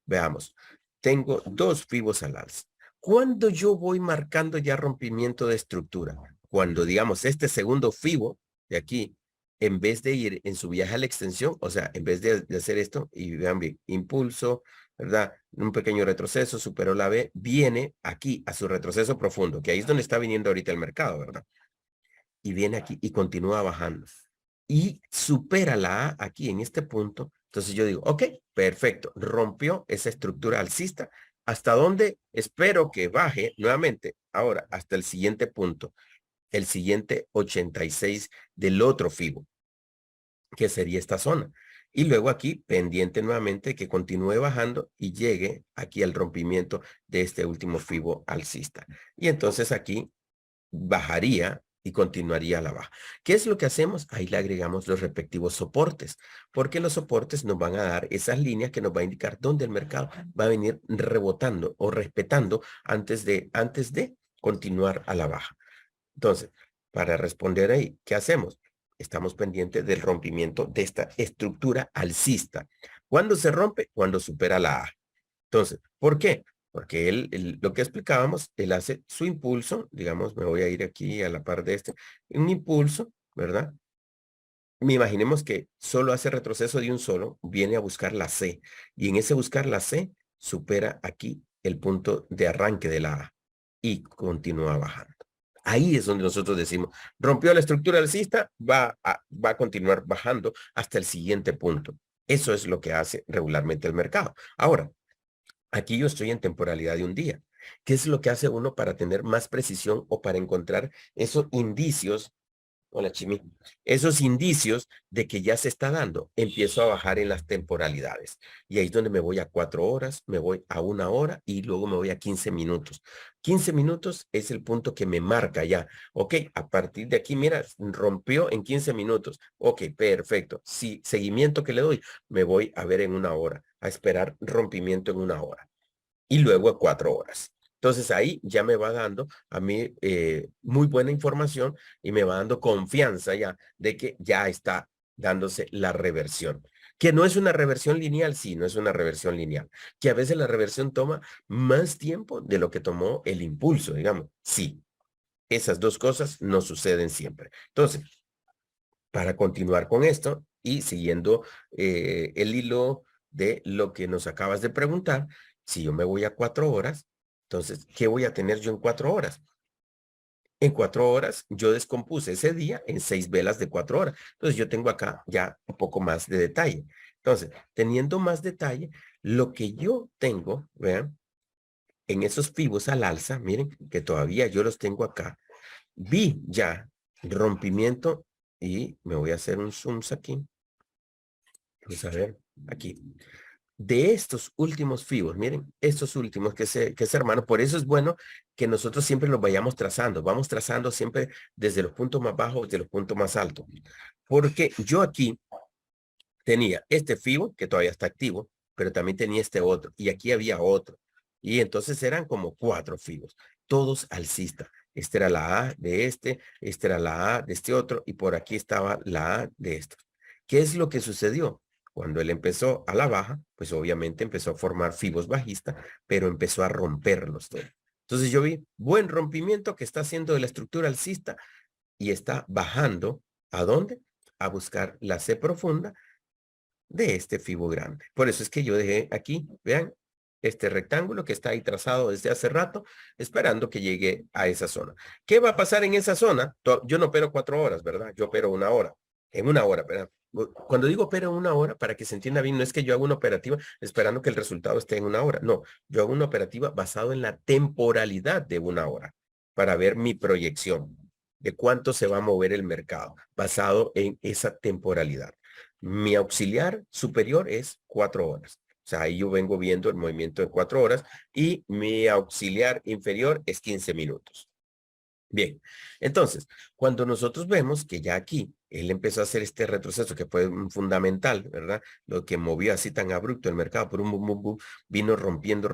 veamos, tengo dos FIBOs al alza. ¿Cuándo yo voy marcando ya rompimiento de estructura? Cuando, digamos, este segundo FIBO de aquí, en vez de ir en su viaje a la extensión, o sea, en vez de hacer esto, y vean bien, impulso, ¿verdad? Un pequeño retroceso, superó la B, viene aquí a su retroceso profundo, que ahí es donde está viniendo ahorita el mercado, ¿verdad? Y viene aquí y continúa bajando. Y supera la A aquí en este punto. Entonces yo digo, ok, perfecto, rompió esa estructura alcista. ¿Hasta dónde? Espero que baje nuevamente. Ahora, hasta el siguiente punto, el siguiente 86 del otro FIBO, que sería esta zona. Y luego aquí, pendiente nuevamente, que continúe bajando y llegue aquí al rompimiento de este último FIBO alcista. Y entonces aquí bajaría y continuaría a la baja. ¿Qué es lo que hacemos? Ahí le agregamos los respectivos soportes, porque los soportes nos van a dar esas líneas que nos va a indicar dónde el mercado va a venir rebotando o respetando antes de continuar a la baja. Entonces, para responder ahí, ¿qué hacemos? Estamos pendientes del rompimiento de esta estructura alcista. ¿Cuándo se rompe? Cuando supera la A. Entonces, ¿por qué? Porque lo que explicábamos, él hace su impulso, digamos, me voy a ir aquí a la par de este, un impulso, ¿verdad? Me imaginemos que solo hace retroceso de un solo, viene a buscar la C, y en ese buscar la C, supera aquí el punto de arranque de la A y continúa bajando. Ahí es donde nosotros decimos, rompió la estructura alcista, va a continuar bajando hasta el siguiente punto. Eso es lo que hace regularmente el mercado. Ahora, aquí yo estoy en temporalidad de un día. ¿Qué es lo que hace uno para tener más precisión o para encontrar esos indicios? Hola, Chimi. Esos indicios de que ya se está dando. Empiezo a bajar en las temporalidades. Y ahí es donde me voy a 4 horas, me voy a 1 hora y luego me voy a 15 minutos. 15 minutos es el punto que me marca ya. Ok, a partir de aquí, mira, rompió en 15 minutos. Ok, perfecto. Sí, seguimiento que le doy, me voy a ver en 1 hora, a esperar rompimiento en 1 hora y luego a 4 horas. Entonces ahí ya me va dando a mí muy buena información y me va dando confianza ya de que ya está dándose la reversión. Que no es una reversión lineal, sí, no es una reversión lineal. Que a veces la reversión toma más tiempo de lo que tomó el impulso, digamos. Sí, esas dos cosas no suceden siempre. Entonces, para continuar con esto y siguiendo el hilo de lo que nos acabas de preguntar, si yo me voy a 4 horas, entonces, ¿qué voy a tener yo en 4 horas? En 4 horas yo descompuse ese día en 6 velas de 4 horas. Entonces yo tengo acá ya un poco más de detalle. Entonces, teniendo más detalle, lo que yo tengo, vean, en esos pivos al alza, miren, que todavía yo los tengo acá, vi ya rompimiento y me voy a hacer un zoom aquí. Vamos a ver, aquí. De estos últimos fibos, miren, estos últimos que es hermano, por eso es bueno que nosotros siempre los vayamos trazando, vamos trazando siempre desde los puntos más bajos, de los puntos más altos, porque yo aquí tenía este fibo que todavía está activo, pero también tenía este otro, y aquí había otro, y entonces eran como 4 fibos, todos alcistas. Esta era la A de esta era la A de este otro, y por aquí estaba la A de estos. ¿Qué es lo que sucedió? Cuando él empezó a la baja, pues obviamente empezó a formar fibos bajistas, pero empezó a romperlos todos. Entonces yo vi buen rompimiento que está haciendo de la estructura alcista y está bajando. ¿A dónde? A buscar la C profunda de este fibo grande. Por eso es que yo dejé aquí, vean, este rectángulo que está ahí trazado desde hace rato, esperando que llegue a esa zona. ¿Qué va a pasar en esa zona? Yo no opero 4 horas, ¿verdad? Yo opero 1 hora. En 1 hora, ¿verdad? Cuando digo opero 1 hora, para que se entienda bien, no es que yo haga una operativa esperando que el resultado esté en 1 hora. No, yo hago una operativa basado en la temporalidad de 1 hora para ver mi proyección de cuánto se va a mover el mercado basado en esa temporalidad. Mi auxiliar superior es 4 horas. O sea, ahí yo vengo viendo el movimiento de 4 horas y mi auxiliar inferior es 15 minutos. Bien, entonces, cuando nosotros vemos que ya aquí él empezó a hacer este retroceso que fue fundamental, ¿verdad? Lo que movió así tan abrupto el mercado por un boom, boom, boom, vino rompiendo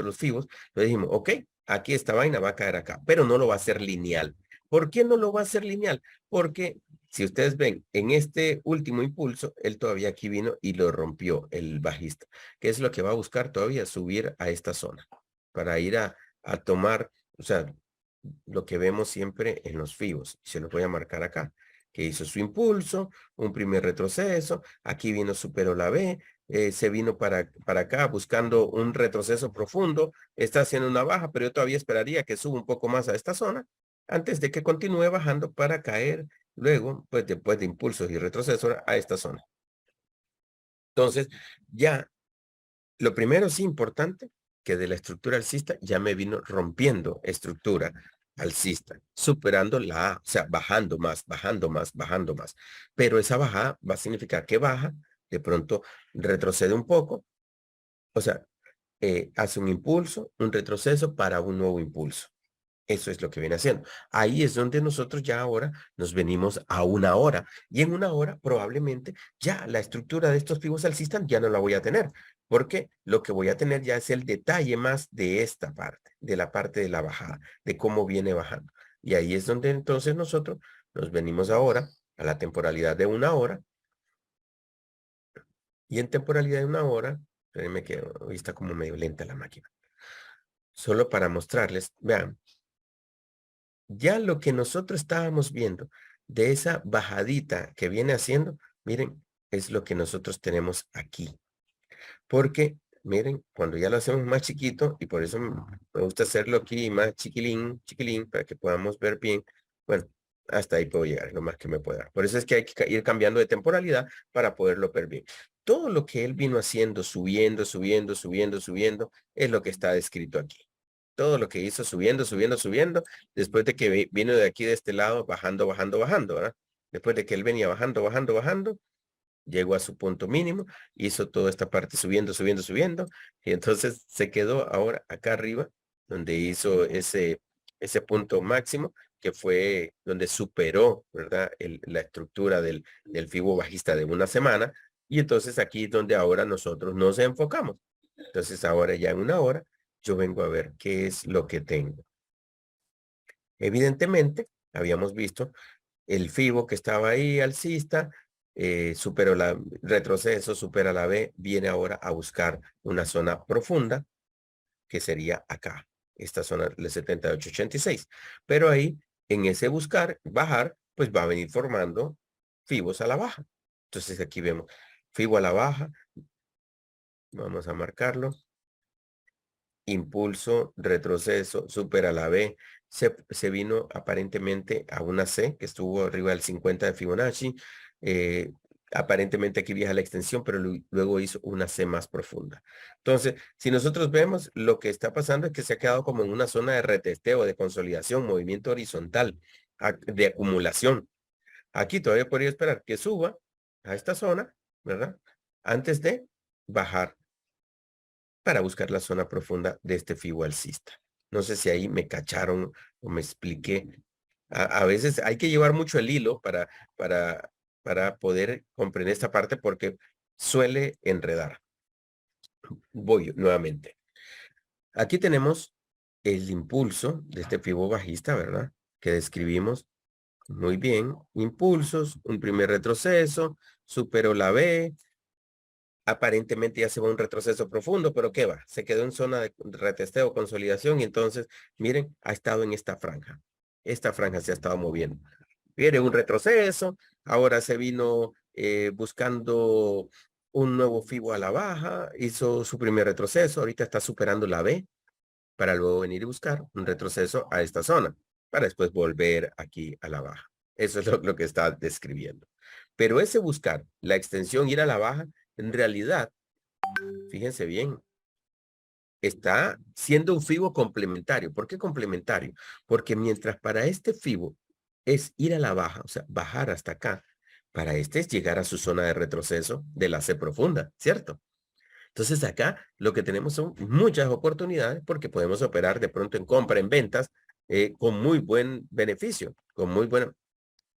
los fibos. Entonces dijimos, ok, aquí esta vaina va a caer acá, pero no lo va a hacer lineal. ¿Por qué no lo va a hacer lineal? Porque si ustedes ven, en este último impulso, él todavía aquí vino y lo rompió el bajista, que es lo que va a buscar todavía subir a esta zona para ir a tomar, o sea, lo que vemos siempre en los fibos. Se los voy a marcar acá, que hizo su impulso, un primer retroceso, aquí vino, superó la B, se vino para acá buscando un retroceso profundo, está haciendo una baja, pero yo todavía esperaría que suba un poco más a esta zona antes de que continúe bajando para caer luego, pues después de impulsos y retrocesos a esta zona. Entonces, ya, lo primero es importante que de la estructura alcista ya me vino rompiendo estructura alcista, superando la A, o sea, bajando más, bajando más, bajando más. Pero esa bajada va a significar que baja, de pronto retrocede un poco, o sea, hace un impulso, un retroceso para un nuevo impulso. Eso es lo que viene haciendo. Ahí es donde nosotros ya ahora nos venimos a 1 hora. Y en 1 hora probablemente ya la estructura de estos pivos alcistas ya no la voy a tener. Porque lo que voy a tener ya es el detalle más de esta parte, de la parte de la bajada, de cómo viene bajando. Y ahí es donde entonces nosotros nos venimos ahora a la temporalidad de 1 hora. Y en temporalidad de 1 hora, espérenme que hoy está como medio lenta la máquina. Solo para mostrarles, vean, ya lo que nosotros estábamos viendo de esa bajadita que viene haciendo, miren, es lo que nosotros tenemos aquí. Porque, miren, cuando ya lo hacemos más chiquito, y por eso me gusta hacerlo aquí más chiquilín, chiquilín, para que podamos ver bien, bueno, hasta ahí puedo llegar, lo más que me pueda. Por eso es que hay que ir cambiando de temporalidad para poderlo ver bien. Todo lo que él vino haciendo, subiendo, subiendo, subiendo, subiendo, es lo que está descrito aquí. Todo lo que hizo subiendo, subiendo, subiendo, después de que vino de aquí de este lado, bajando, bajando, bajando, ¿verdad? Después de que él venía bajando, bajando, bajando, llegó a su punto mínimo, hizo toda esta parte subiendo, subiendo, subiendo, y entonces se quedó ahora acá arriba, donde hizo ese punto máximo, que fue donde superó, ¿verdad? La estructura del fibo bajista de 1 semana, y entonces aquí es donde ahora nosotros nos enfocamos. Entonces ahora ya en 1 hora, yo vengo a ver qué es lo que tengo. Evidentemente, habíamos visto el FIBO que estaba ahí alcista, superó la retroceso, supera la B, viene ahora a buscar una zona profunda, que sería acá, esta zona de 78.86. Pero ahí, en ese buscar, bajar, pues va a venir formando FIBOs a la baja. Entonces aquí vemos FIBO a la baja, vamos a marcarlo. Impulso, retroceso, supera la B, se vino aparentemente a una C, que estuvo arriba del 50 de Fibonacci, Aparentemente aquí viaja la extensión, pero luego hizo una C más profunda. Entonces, si nosotros vemos, lo que está pasando es que se ha quedado como en una zona de retesteo, de consolidación, movimiento horizontal, de acumulación. Aquí todavía podría esperar que suba a esta zona, ¿verdad? Antes de bajar para buscar la zona profunda de este FIBO alcista. No sé si ahí me cacharon o me expliqué. A veces hay que llevar mucho el hilo para poder comprender esta parte porque suele enredar. Voy nuevamente. Aquí tenemos el impulso de este FIBO bajista, ¿verdad? Que describimos muy bien. Impulsos, un primer retroceso, superó la B. Aparentemente ya se va a un retroceso profundo, pero ¿qué va? Se quedó en zona de retesteo, consolidación y entonces, miren, ha estado en esta franja. Esta franja se ha estado moviendo. Viene un retroceso, ahora se vino buscando un nuevo FIBO a la baja, hizo su primer retroceso, ahorita está superando la B para luego venir y buscar un retroceso a esta zona, para después volver aquí a la baja. Eso es lo que está describiendo. Pero ese buscar la extensión, ir a la baja, en realidad, fíjense bien, está siendo un FIBO complementario. ¿Por qué complementario? Porque mientras para este FIBO es ir a la baja, o sea, bajar hasta acá, para este es llegar a su zona de retroceso de la C profunda, ¿cierto? Entonces acá lo que tenemos son muchas oportunidades porque podemos operar de pronto en compra, en ventas, con muy buen beneficio, con muy bueno.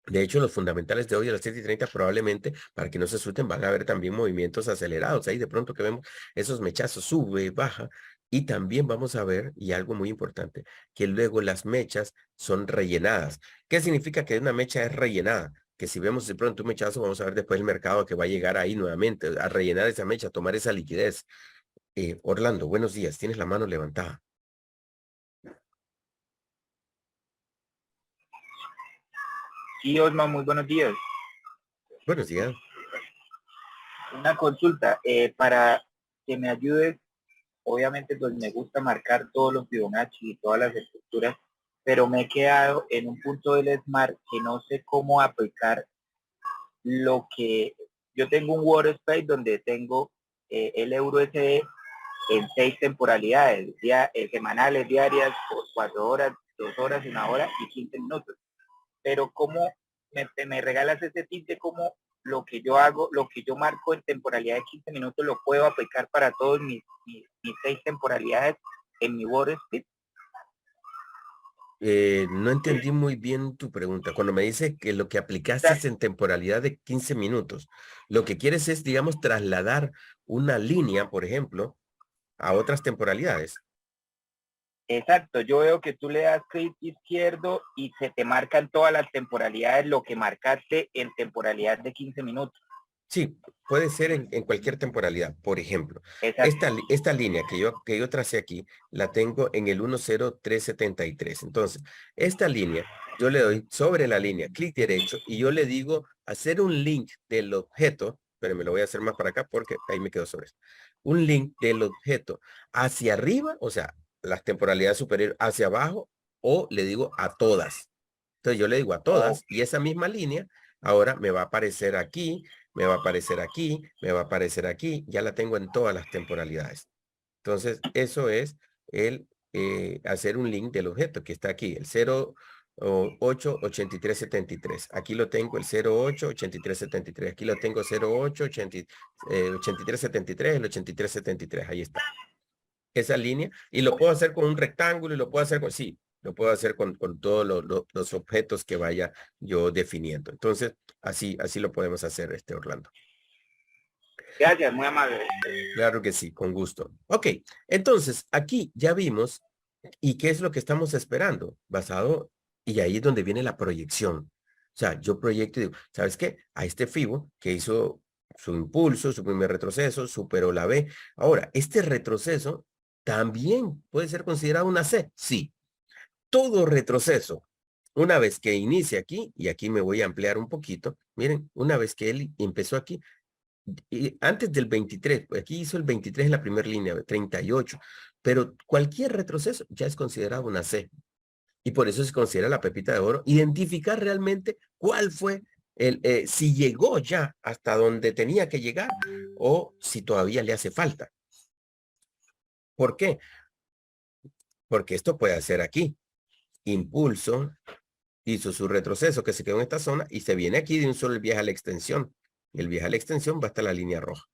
De hecho, los fundamentales de hoy a las 7:30 probablemente, para que no se asusten, van a haber también movimientos acelerados. Ahí de pronto que vemos esos mechazos, sube, baja. Y también vamos a ver, y algo muy importante, que luego las mechas son rellenadas. ¿Qué significa que una mecha es rellenada? Que si vemos de pronto un mechazo, vamos a ver después el mercado que va a llegar ahí nuevamente, a rellenar esa mecha, a tomar esa liquidez. Orlando, buenos días. Tienes la mano levantada. Sí, Osma, muy buenos días. Buenos días. Una consulta, para que me ayudes, obviamente pues me gusta marcar todos los Fibonacci y todas las estructuras, pero me he quedado en un punto del SMART que no sé cómo aplicar lo que yo tengo un workspace donde tengo el euro SD en 6 temporalidades, semanales, diarias, por 4 horas, 2 horas, 1 hora y 15 minutos. Pero cómo me regalas ese tip de cómo lo que yo hago, lo que yo marco en temporalidad de 15 minutos lo puedo aplicar para todos mis 6 temporalidades en mi workspace. No entendí muy bien tu pregunta. Cuando me dice que lo que aplicaste es en temporalidad de 15 minutos, lo que quieres es, digamos, trasladar una línea, por ejemplo, a otras temporalidades. Exacto, yo veo que tú le das clic izquierdo y se te marcan todas las temporalidades, lo que marcaste en temporalidad de 15 minutos. Sí, puede ser en cualquier temporalidad. Por ejemplo, Exacto. esta línea que yo tracé aquí, la tengo en el 10373. Entonces, esta línea, yo le doy sobre la línea, clic derecho, y yo le digo hacer un link del objeto, pero me lo voy a hacer más para acá porque ahí me quedo sobre esto. Un link del objeto hacia arriba, o sea, las temporalidades superiores hacia abajo, o le digo a todas. Entonces yo le digo a todas, y esa misma línea ahora me va a aparecer aquí, me va a aparecer aquí, me va a aparecer aquí, ya la tengo en todas las temporalidades. Entonces, eso es el hacer un link del objeto que está aquí, el 088373. Aquí lo tengo el 088373. Aquí lo tengo 088373, el 8373. Ahí está. Esa línea. Y lo puedo hacer con un rectángulo y lo puedo hacer con, sí, lo puedo hacer con todos los objetos que vaya yo definiendo. Entonces, así lo podemos hacer, Orlando. Gracias, muy amable. Claro que sí, con gusto. Ok, entonces aquí ya vimos y qué es lo que estamos esperando basado y ahí es donde viene la proyección. O sea, yo proyecto y digo, ¿sabes qué? A este FIBO que hizo su impulso, su primer retroceso, superó la B. Ahora, este retroceso también puede ser considerado una C. Sí, todo retroceso. Una vez que inicia aquí, y aquí me voy a ampliar un poquito, miren, una vez que él empezó aquí, y antes del 23, aquí hizo el 23 en la primera línea, 38, pero cualquier retroceso ya es considerado una C. Y por eso se considera la pepita de oro, identificar realmente cuál fue si llegó ya hasta donde tenía que llegar o si todavía le hace falta. ¿Por qué? Porque esto puede hacer aquí. Impulso, hizo su retroceso que se quedó en esta zona y se viene aquí de un solo el viaje a la extensión. El viaje a la extensión va hasta la línea roja.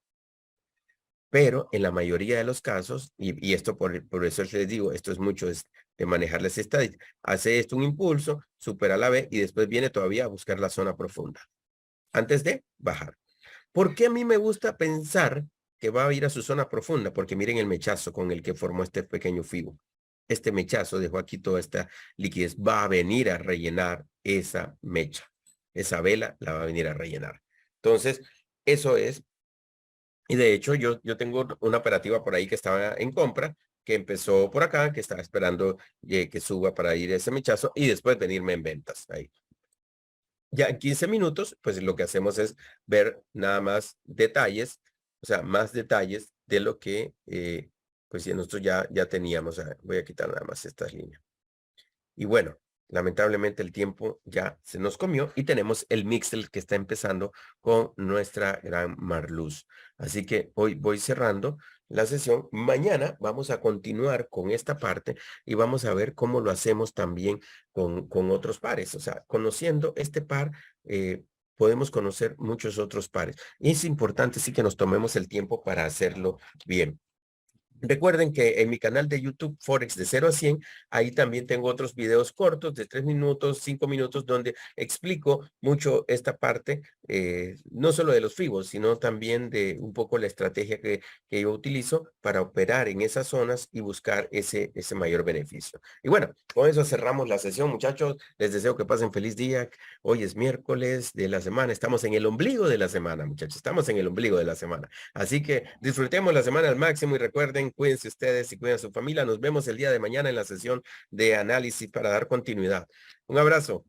Pero en la mayoría de los casos, y esto por eso les digo, esto es mucho de manejar las estadísticas, hace esto un impulso, supera la B y después viene todavía a buscar la zona profunda antes de bajar. ¿Por qué a mí me gusta pensar que va a ir a su zona profunda? Porque miren el mechazo con el que formó este pequeño FIBO. Este mechazo dejó aquí toda esta liquidez. Va a venir a rellenar esa mecha. Esa vela la va a venir a rellenar. Entonces, eso es. Y de hecho, yo tengo una operativa por ahí que estaba en compra, que empezó por acá, que estaba esperando que suba para ir ese mechazo y después venirme en ventas ahí. Ya en 15 minutos, pues lo que hacemos es ver nada más detalles, o sea, más detalles de lo que, pues ya nosotros ya teníamos. Voy a quitar nada más estas líneas. Y bueno, lamentablemente el tiempo ya se nos comió y tenemos el Mixel que está empezando con nuestra gran Marluz. Así que hoy voy cerrando la sesión. Mañana vamos a continuar con esta parte y vamos a ver cómo lo hacemos también con otros pares. O sea, conociendo este par, podemos conocer muchos otros pares. Y es importante sí que nos tomemos el tiempo para hacerlo bien. Recuerden que en mi canal de YouTube Forex de 0 a 100, ahí también tengo otros videos cortos de 3 minutos, 5 minutos, donde explico mucho esta parte, no solo de los FIBOs, sino también de un poco la estrategia que yo utilizo para operar en esas zonas y buscar ese mayor beneficio. Y bueno, con eso cerramos la sesión, muchachos. Les deseo que pasen feliz día. Hoy es miércoles de la semana. Estamos en el ombligo de la semana, muchachos. Estamos en el ombligo de la semana. Así que disfrutemos la semana al máximo y recuerden, cuídense ustedes y cuiden a su familia. Nos vemos el día de mañana en la sesión de análisis para dar continuidad. Un abrazo.